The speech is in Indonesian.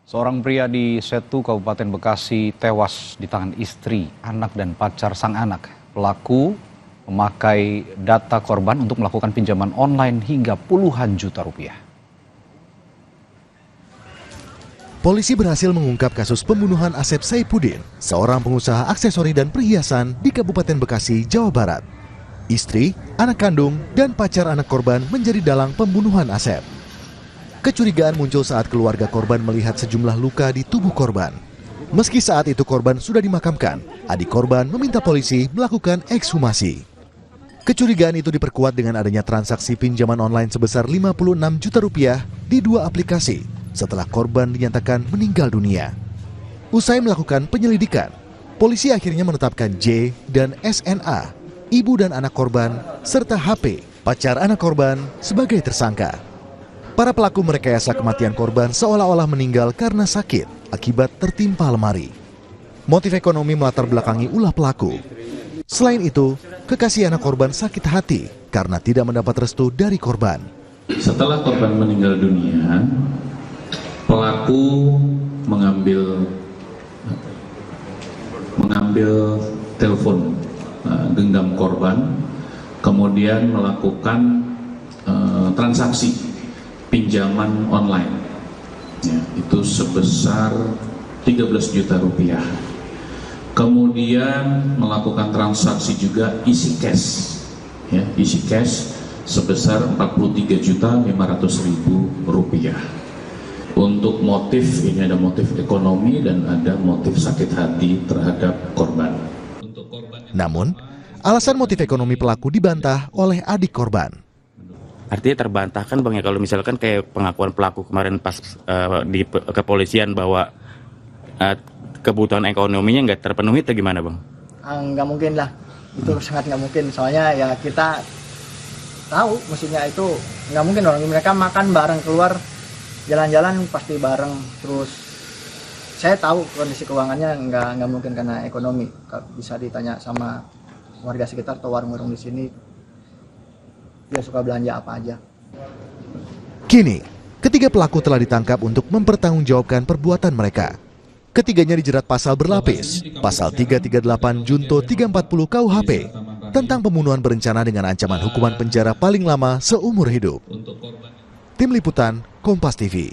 Seorang pria di Setu, Kabupaten Bekasi tewas di tangan istri, anak, dan pacar sang anak. Pelaku memakai data korban untuk melakukan pinjaman online hingga puluhan juta rupiah. Polisi berhasil mengungkap kasus pembunuhan Asep Saipuddin, seorang pengusaha aksesori dan perhiasan di Kabupaten Bekasi, Jawa Barat. Istri, anak kandung, dan pacar anak korban menjadi dalang pembunuhan Asep. Kecurigaan muncul saat keluarga korban melihat sejumlah luka di tubuh korban. Meski saat itu korban sudah dimakamkan, adik korban meminta polisi melakukan ekshumasi. Kecurigaan itu diperkuat dengan adanya transaksi pinjaman online sebesar 56 juta rupiah di dua aplikasi setelah korban dinyatakan meninggal dunia. Usai melakukan penyelidikan, polisi akhirnya menetapkan J dan SNA, ibu dan anak korban, serta HP, pacar anak korban, sebagai tersangka. Para pelaku merekayasa kematian korban seolah-olah meninggal karena sakit akibat tertimpa lemari. Motif ekonomi melatar belakangi ulah pelaku. Selain itu, kekasih anak korban sakit hati karena tidak mendapat restu dari korban. Setelah korban meninggal dunia, pelaku mengambil telepon genggam korban, kemudian melakukan transaksi pinjaman online, ya, itu sebesar 13 juta rupiah. Kemudian melakukan transaksi juga isi cash, ya, isi cash sebesar 43.500.000 rupiah. Untuk motif ini ada motif ekonomi dan ada motif sakit hati terhadap korban. Namun, alasan motif ekonomi pelaku dibantah oleh adik korban. Artinya terbantahkan Bang ya, kalau misalkan kayak pengakuan pelaku kemarin pas di kepolisian bahwa kebutuhan ekonominya nggak terpenuhi atau gimana Bang? Nggak mungkin lah, itu sangat nggak mungkin. Soalnya ya kita tahu maksudnya itu nggak mungkin, orang mereka makan bareng, keluar jalan-jalan pasti bareng. Terus saya tahu kondisi keuangannya nggak mungkin karena ekonomi. Bisa ditanya sama warga sekitar atau warung-warung di sini, dia suka belanja apa aja. Kini, ketiga pelaku telah ditangkap untuk mempertanggungjawabkan perbuatan mereka. Ketiganya dijerat pasal berlapis, pasal 338 Junto 340 KUHP, tentang pembunuhan berencana dengan ancaman hukuman penjara paling lama seumur hidup. Tim Liputan, Kompas TV.